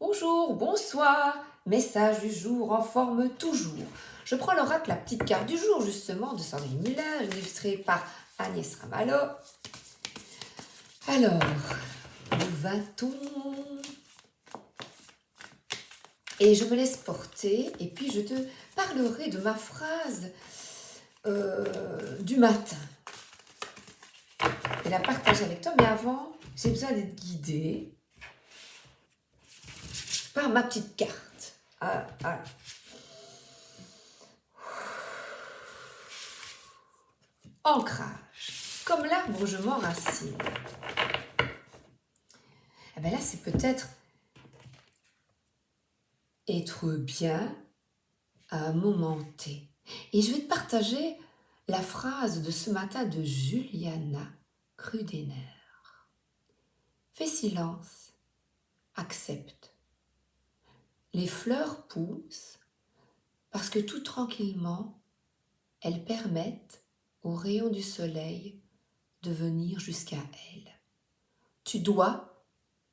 Bonjour, bonsoir, message du jour en forme toujours. Je prends l'oracle, la petite carte du jour justement de Sandrine Miller, illustrée par Agnès Ramalho. Alors, où va-t-on? Et je me laisse porter et puis je te parlerai de ma phrase du matin. Et la partager avec toi, mais avant, j'ai besoin d'être guidée par ma petite carte. Ancrage. Comme l'arbre, je m'enracine. Eh bien là, c'est peut-être être bien à un moment T. Et je vais te partager la phrase de ce matin de Juliana Krudener. Fais silence, accepte. Les fleurs poussent parce que tout tranquillement, elles permettent aux rayons du soleil de venir jusqu'à elles. Tu dois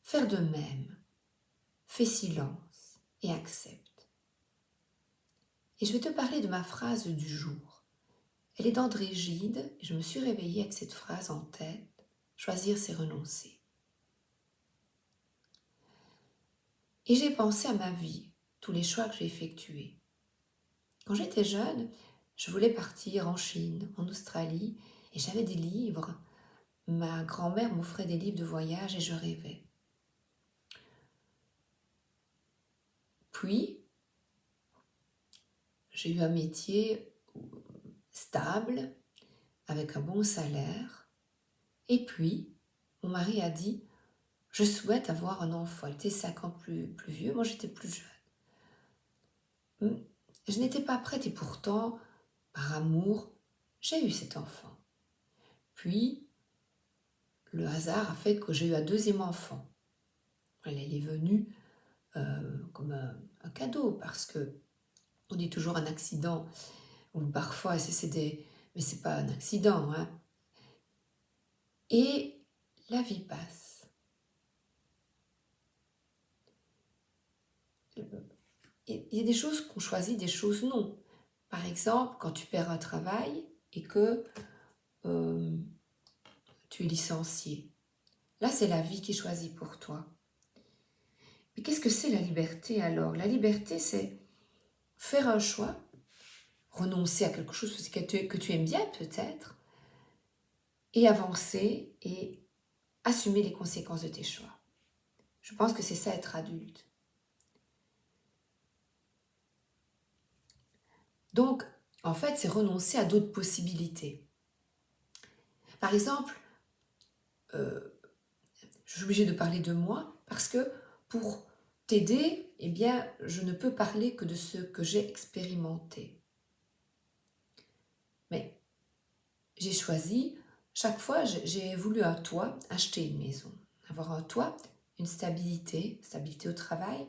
faire de même. Fais silence et accepte. Et je vais te parler de ma phrase du jour. Elle est d'André Gide et je me suis réveillée avec cette phrase en tête. Choisir, c'est renoncer. Et j'ai pensé à ma vie, tous les choix que j'ai effectués. Quand j'étais jeune, je voulais partir en Chine, en Australie, et j'avais des livres. Ma grand-mère m'offrait des livres de voyage et je rêvais. Puis, j'ai eu un métier stable, avec un bon salaire. Et puis, mon mari a dit, je souhaite avoir un enfant. Il était 5 ans plus vieux, moi j'étais plus jeune. Je n'étais pas prête et pourtant, par amour, j'ai eu cet enfant. Puis, le hasard a fait que j'ai eu un deuxième enfant. Elle est venue comme un cadeau parce que on dit toujours un accident, ou parfois mais c'est pas un accident, hein. Et la vie passe. Il y a des choses qu'on choisit, des choses non. Par exemple, quand tu perds un travail et que tu es licencié. Là, c'est la vie qui choisit pour toi. Mais qu'est-ce que c'est la liberté alors? La liberté, c'est faire un choix, renoncer à quelque chose que tu aimes bien peut-être, et avancer et assumer les conséquences de tes choix. Je pense que c'est ça être adulte. Donc, en fait, c'est renoncer à d'autres possibilités. Par exemple, je suis obligée de parler de moi parce que pour t'aider, eh bien, je ne peux parler que de ce que j'ai expérimenté. Mais j'ai choisi, chaque fois, j'ai voulu un toit, acheter une maison. Avoir un toit, une stabilité au travail.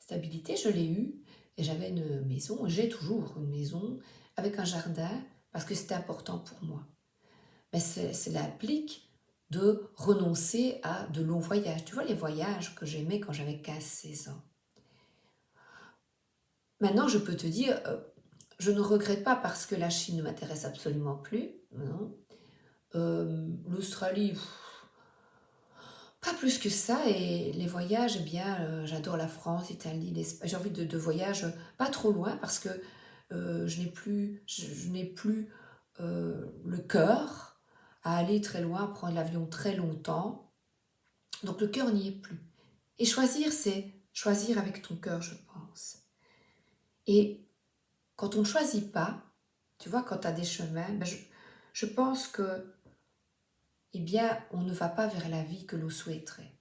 Stabilité, je l'ai eue et j'avais une maison, j'ai toujours une maison avec un jardin parce que c'était important pour moi. Mais cela implique de renoncer à de longs voyages. Tu vois, les voyages que j'aimais quand j'avais 15-16 ans. Maintenant, je peux te dire, je ne regrette pas parce que la Chine ne m'intéresse absolument plus. Non. L'Australie, pas plus que ça. Et les voyages, eh bien, j'adore la France, l'Italie, l'Espagne. J'ai envie de voyages pas trop loin parce que je n'ai plus le cœur à aller très loin, prendre l'avion très longtemps. Donc le cœur n'y est plus. Et choisir, c'est choisir avec ton cœur, je pense. Et quand on ne choisit pas, tu vois, quand tu as des chemins, ben je pense que, eh bien, on ne va pas vers la vie que l'on souhaiterait.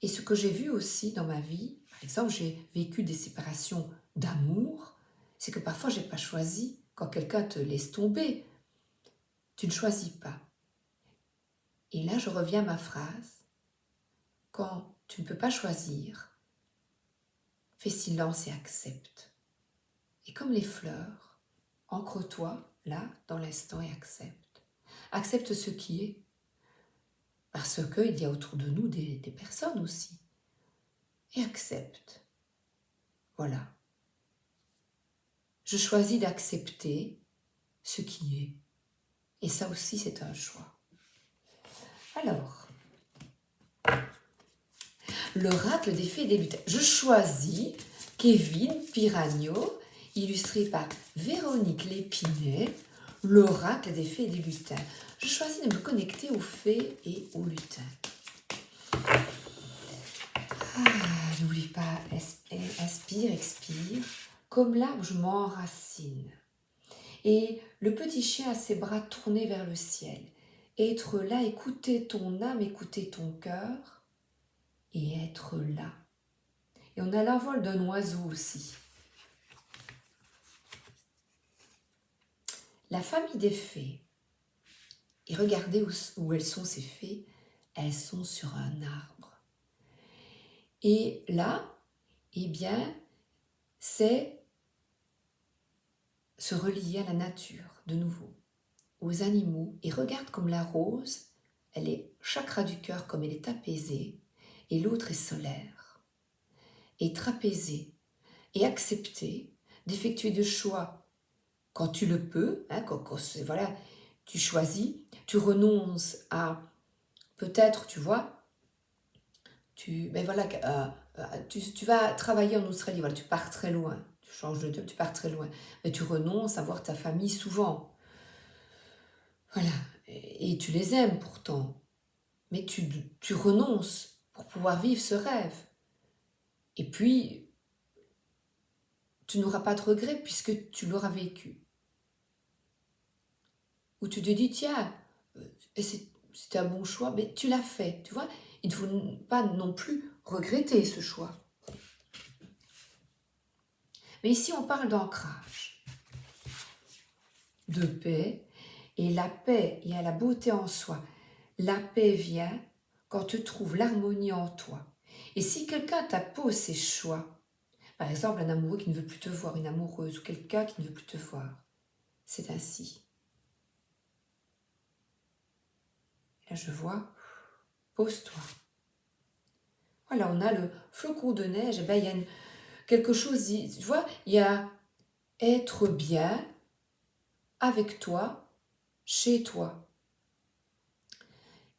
Et ce que j'ai vu aussi dans ma vie, par exemple, j'ai vécu des séparations d'amour, c'est que parfois je n'ai pas choisi. Quand quelqu'un te laisse tomber, tu ne choisis pas. Et là, je reviens à ma phrase. Quand tu ne peux pas choisir, fais silence et accepte. Et comme les fleurs, ancre-toi là, dans l'instant et accepte. Accepte ce qui est. Parce qu'il y a autour de nous des personnes aussi. et accepte. Voilà. Je choisis d'accepter ce qui est. Et ça aussi, c'est un choix. Alors, l'oracle des fées débutants. Je choisis Kevin Piragno, illustré par Véronique Lépinet, l'oracle des fées débutants. Je choisis de me connecter aux fées et aux lutins. N'oublie pas, inspire, expire. Comme l'arbre, je m'enracine. Et le petit chien a ses bras tournés vers le ciel. Être là, écouter ton âme, écouter ton cœur et être là. Et on a l'envol d'un oiseau aussi. La famille des fées. Et regardez où elles sont ces fées. Elles sont sur un arbre. Et là, eh bien, c'est se relier à la nature, de nouveau, aux animaux. Et regarde comme la rose, elle est chakra du cœur, comme elle est apaisée, et l'autre est solaire. Être apaisé et accepter d'effectuer des choix quand tu le peux, hein, voilà, tu choisis, tu renonces à, peut-être, tu vois, tu vas travailler en Australie, voilà, tu pars très loin, tu changes de job, tu pars très loin, mais tu renonces à voir ta famille souvent, voilà, et tu les aimes pourtant, mais tu renonces pour pouvoir vivre ce rêve. Et puis, tu n'auras pas de regrets puisque tu l'auras vécu. Ou tu te dis, tiens, c'était un bon choix, mais tu l'as fait, tu vois. Il ne faut pas non plus regretter ce choix. Mais ici, on parle d'ancrage, de paix, et la paix, il y a la beauté en soi. La paix vient quand tu trouves l'harmonie en toi. Et si quelqu'un t'impose ses choix, par exemple un amoureux qui ne veut plus te voir, une amoureuse, ou quelqu'un qui ne veut plus te voir, c'est ainsi. Là, je vois, pose-toi. Voilà, on a le flocon de neige, et ben, il y a quelque chose, tu vois, il y a être bien avec toi, chez toi.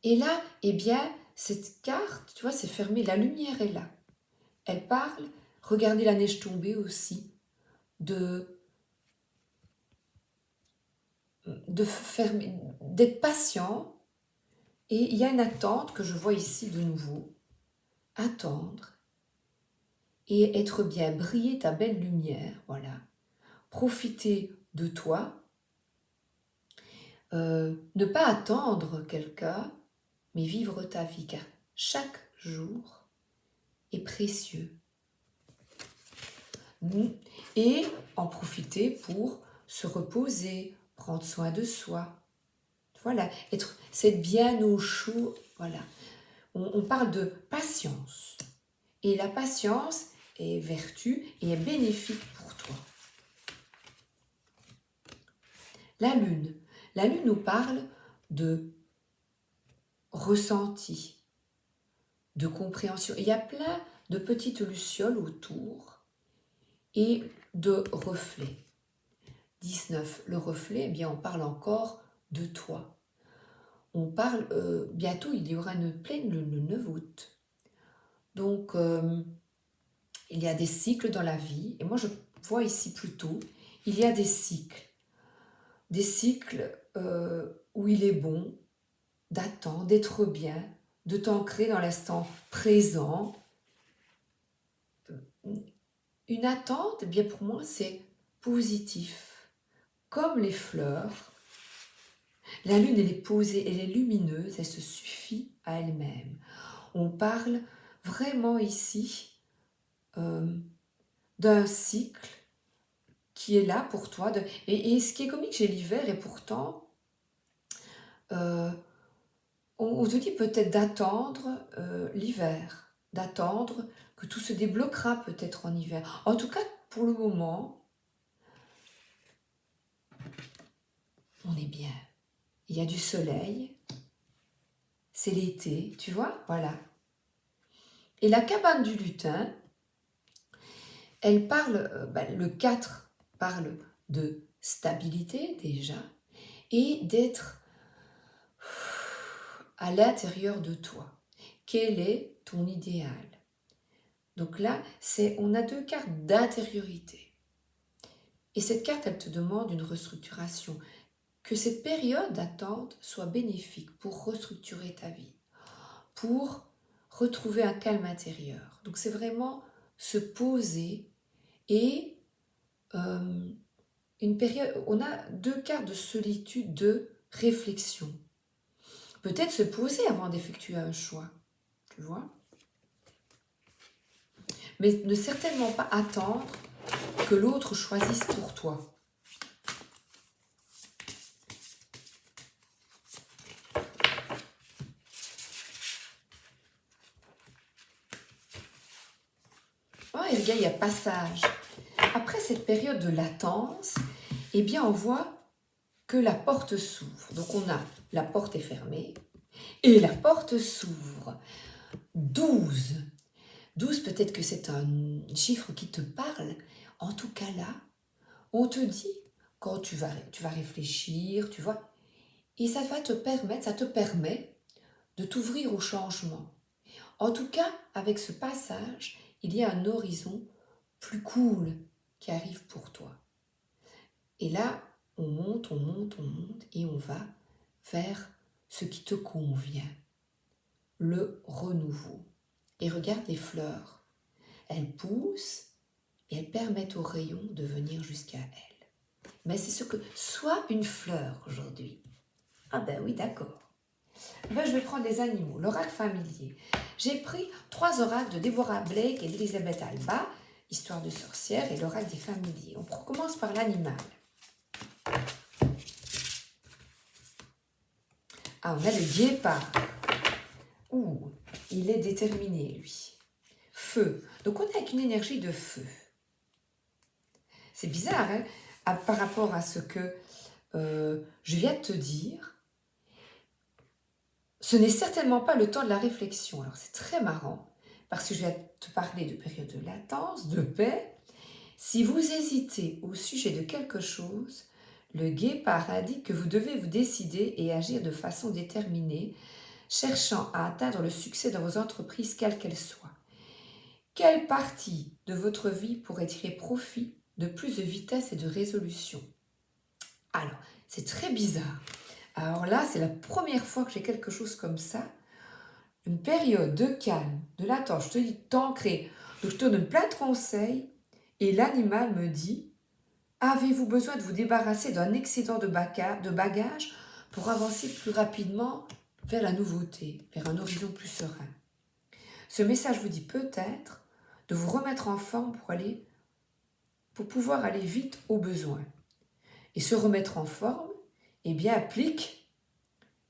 Et là, eh bien, cette carte, tu vois, c'est fermé, la lumière est là. Elle parle, regardez la neige tomber aussi, d'être patient. Et il y a une attente que je vois ici de nouveau. Attendre et être bien, briller ta belle lumière, voilà. Profiter de toi. Ne pas attendre quelqu'un, mais vivre ta vie, car chaque jour est précieux. Et en profiter pour se reposer, prendre soin de soi. Voilà, c'est bien au chaud. Voilà. On parle de patience. Et la patience est vertu et est bénéfique pour toi. La lune. La lune nous parle de ressenti, de compréhension. Il y a plein de petites lucioles autour et de reflets. 19. Le reflet, eh bien, on parle encore de toi. On parle, bientôt il y aura une pleine lune le 9 août. Donc, il y a des cycles dans la vie. Et moi, je vois ici plutôt, il y a des cycles. Des cycles où il est bon d'attendre, d'être bien, de t'ancrer dans l'instant présent. Une attente, eh bien pour moi, c'est positif. Comme les fleurs, la lune, elle est posée, elle est lumineuse, elle se suffit à elle-même. On parle vraiment ici d'un cycle qui est là pour toi. Et ce qui est comique chez l'hiver, et pourtant, on te dit peut-être d'attendre l'hiver, d'attendre que tout se débloquera peut-être en hiver. En tout cas, pour le moment, on est bien. Il y a du soleil, c'est l'été, tu vois, voilà. Et la cabane du lutin, elle parle, le 4 parle de stabilité déjà, et d'être à l'intérieur de toi. Quel est ton idéal? Donc là, on a 2 cartes d'intériorité. Et cette carte, elle te demande une restructuration. Que cette période d'attente soit bénéfique pour restructurer ta vie, pour retrouver un calme intérieur. Donc c'est vraiment se poser et une période, on a 2 cartes de solitude, de réflexion. Peut-être se poser avant d'effectuer un choix, tu vois. Mais ne certainement pas attendre que l'autre choisisse pour toi. Oh, et regarde, il y a passage. Après cette période de latence, eh bien, on voit que la porte s'ouvre. Donc, on a la porte est fermée et la porte s'ouvre. 12. 12, peut-être que c'est un chiffre qui te parle. En tout cas, là, on te dit, quand tu vas réfléchir, tu vois, et ça te permet de t'ouvrir au changement. En tout cas, avec ce passage, il y a un horizon plus cool qui arrive pour toi. Et là, on monte, on monte, on monte et on va vers ce qui te convient, le renouveau. Et regarde les fleurs, elles poussent et elles permettent aux rayons de venir jusqu'à elles. Mais c'est ce que soit une fleur aujourd'hui. Ah ben oui, d'accord. Ben, je vais prendre les animaux, l'oracle familier. J'ai pris 3 oracles de Deborah Blake et d'Elisabeth Alba, histoire de sorcière et l'oracle des familiers. On commence par l'animal. Ah, on a le guépard. Ouh, il est déterminé, lui. Feu. Donc, on est avec une énergie de feu. C'est bizarre, hein, par rapport à ce que je viens de te dire. Ce n'est certainement pas le temps de la réflexion. Alors, c'est très marrant, parce que je viens de te parler de période de latence, de paix. Si vous hésitez au sujet de quelque chose, le guépard indique que vous devez vous décider et agir de façon déterminée, cherchant à atteindre le succès dans vos entreprises, quelles qu'elles soient. Quelle partie de votre vie pourrait tirer profit de plus de vitesse et de résolution? Alors, c'est très bizarre. Alors là, c'est la première fois que j'ai quelque chose comme ça. Une période de calme, de latence, je te dis t'ancrer. Donc, je te donne plein de conseils et l'animal me dit: avez-vous besoin de vous débarrasser d'un excédent de bagages pour avancer plus rapidement vers la nouveauté, vers un horizon plus serein? Ce message vous dit peut-être de vous remettre en forme pour pouvoir aller vite au besoin. Et se remettre en forme, eh bien, implique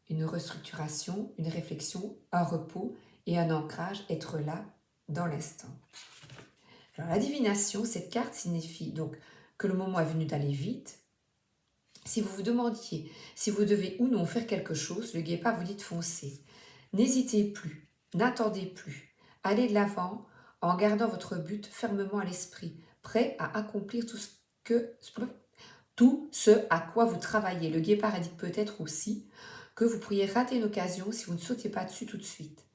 une restructuration, une réflexion, un repos et un ancrage, être là dans l'instant. Alors, la divination, cette carte signifie donc que le moment est venu d'aller vite. Si vous vous demandiez si vous devez ou non faire quelque chose, le guépard vous dit de foncer. N'hésitez plus, n'attendez plus. Allez de l'avant en gardant votre but fermement à l'esprit, prêt à accomplir tout ce à quoi vous travaillez. Le guépard indique peut-être aussi que vous pourriez rater une occasion si vous ne sautez pas dessus tout de suite.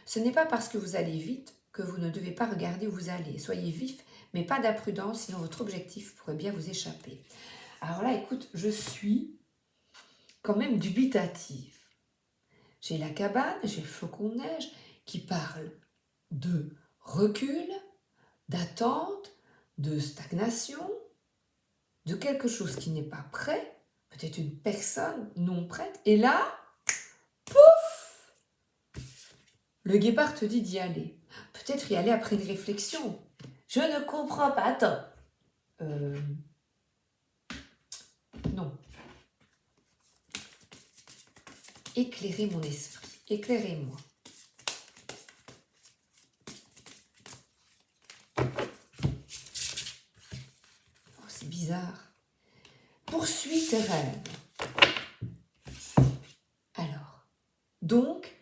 Ce n'est pas parce que vous allez vite que vous ne devez pas regarder où vous allez. Soyez vif, mais pas d'imprudence, sinon votre objectif pourrait bien vous échapper. Alors là, écoute, je suis quand même dubitative. J'ai la cabane, j'ai le flocon de neige qui parle de recul, d'attente, de stagnation, de quelque chose qui n'est pas prêt, peut-être une personne non prête. Et là, pouf, le guépard te dit d'y aller. Peut-être y aller après une réflexion. Je ne comprends pas. Attends. Non. Éclairez mon esprit. Éclairez-moi. Oh, c'est bizarre. Poursuis tes rêves. Alors, donc,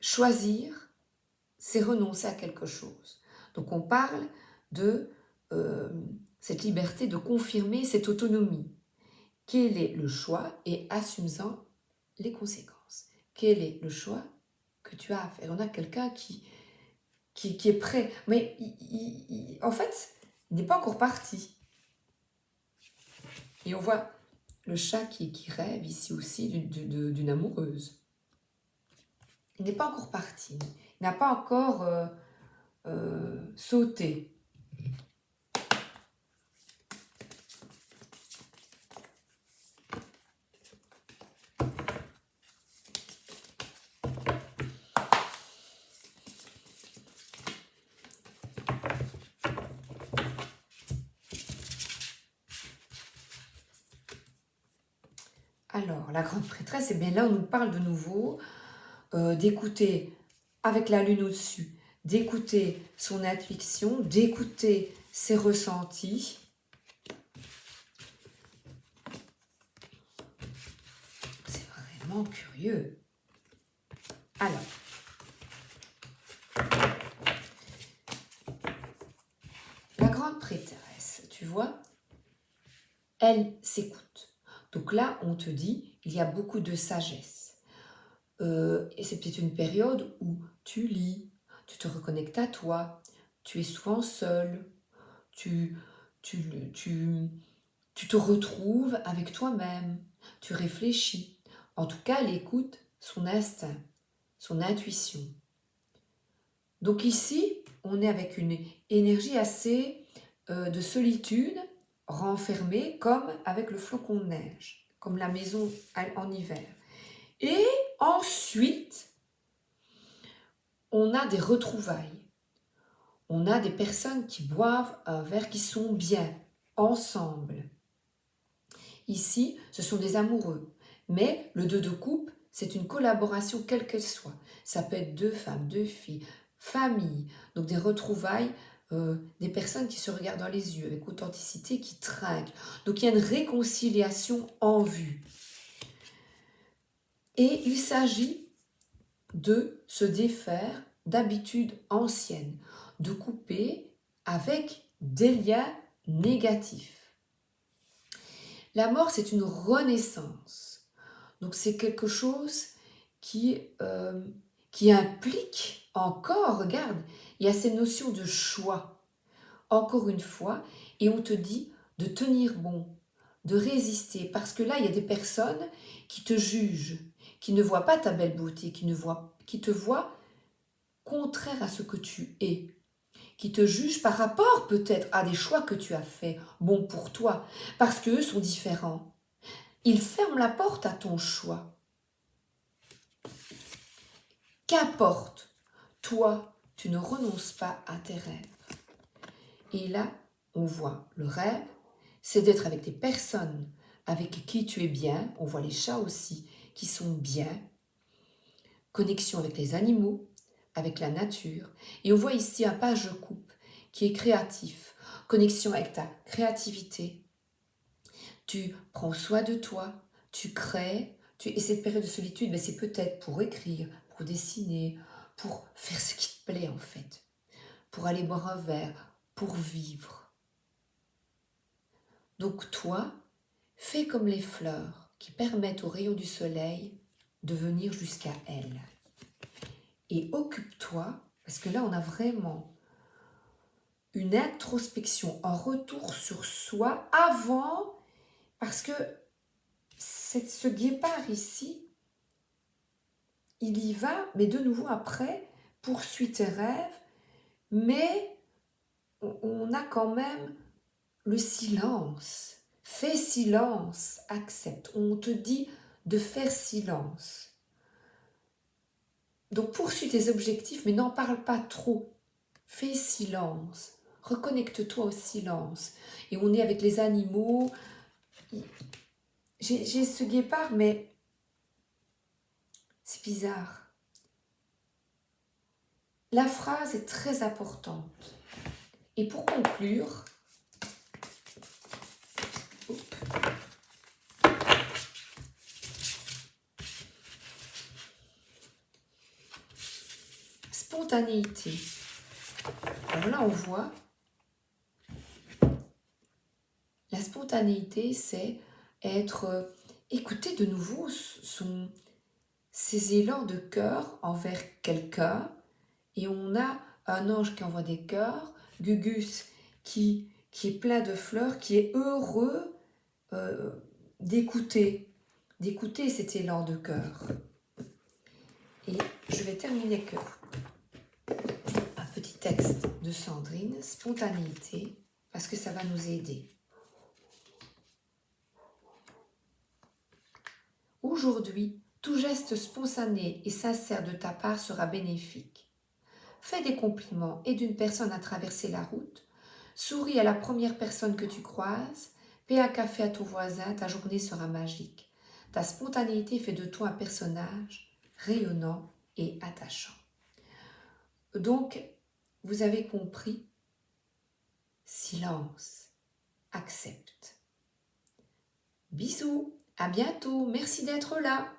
choisir, c'est renoncer à quelque chose. Donc on parle de cette liberté de confirmer cette autonomie. Quel est le choix et assume-en les conséquences. Quel est le choix que tu as à faire? On a quelqu'un qui est prêt, mais en fait, il n'est pas encore parti. Et on voit le chat qui rêve ici aussi d'une amoureuse. Il n'est pas encore parti, il n'a pas encore sauté. Alors, la grande prêtresse, eh bien là, on nous parle de nouveau d'écouter avec la lune au-dessus, d'écouter son intuition, d'écouter ses ressentis. C'est vraiment curieux. Alors, la grande prêtresse, tu vois, elle s'écoute. Donc là, on te dit, il y a beaucoup de sagesse. Et c'est peut-être une période où tu lis, tu te reconnectes à toi, tu es souvent seul, tu te retrouves avec toi-même, tu réfléchis. En tout cas, elle écoute son instinct, son intuition. Donc ici, on est avec une énergie assez de solitude, renfermée, comme avec le flocon de neige, comme la maison en hiver. Et ensuite, on a des retrouvailles. On a des personnes qui boivent un verre, qui sont bien, ensemble. Ici, ce sont des amoureux. Mais le 2 de coupe, c'est une collaboration quelle qu'elle soit. Ça peut être 2 femmes, 2 filles, famille. Donc des retrouvailles, des personnes qui se regardent dans les yeux avec authenticité, qui trinquent. Donc il y a une réconciliation en vue. Et il s'agit de se défaire d'habitudes anciennes, de couper avec des liens négatifs. La mort, c'est une renaissance. Donc c'est quelque chose qui implique encore, regarde, il y a ces notions de choix, encore une fois, et on te dit de tenir bon, de résister, parce que là, il y a des personnes qui te jugent, qui ne voient pas ta belle beauté, qui te voient contraire à ce que tu es, qui te jugent par rapport peut-être à des choix que tu as faits, bons pour toi, parce qu'eux sont différents. Ils ferment la porte à ton choix. Qu'importe, toi, tu ne renonces pas à tes rêves. Et là, on voit le rêve, c'est d'être avec des personnes avec qui tu es bien. On voit les chats aussi qui sont bien. Connexion avec les animaux, avec la nature. Et on voit ici un page de coupe qui est créatif. Connexion avec ta créativité. Tu prends soin de toi, tu crées. Et cette période de solitude, ben c'est peut-être pour écrire, pour dessiner, pour faire ce qui te plaît en fait. Pour aller boire un verre, pour vivre. Donc toi, fais comme les fleurs qui permettent aux rayons du soleil de venir jusqu'à elles. Et occupe-toi, parce que là on a vraiment une introspection, un retour sur soi avant, parce que ce guépard ici, il y va, mais de nouveau après, poursuit tes rêves, mais on a quand même le silence. Fais silence, accepte. On te dit de faire silence. Donc poursuis tes objectifs, mais n'en parle pas trop. Fais silence. Reconnecte-toi au silence. Et on est avec les animaux. J'ai ce guépard, mais c'est bizarre. La phrase est très importante. Et pour conclure, spontanéité. Alors là, on voit, la spontanéité, c'est écouter de nouveau ses élans de cœur envers quelqu'un. Et on a un ange qui envoie des cœurs, Gugus qui est plein de fleurs, qui est heureux euh, d'écouter cet élan de cœur. Et je vais terminer avec un petit texte de Sandrine, spontanéité, parce que ça va nous aider. Aujourd'hui, tout geste spontané et sincère de ta part sera bénéfique. Fais des compliments, aide une personne à traverser la route, souris à la première personne que tu croises, paie un café à ton voisin, ta journée sera magique. Ta spontanéité fait de toi un personnage rayonnant et attachant. Donc, vous avez compris, silence, accepte. Bisous, à bientôt, merci d'être là.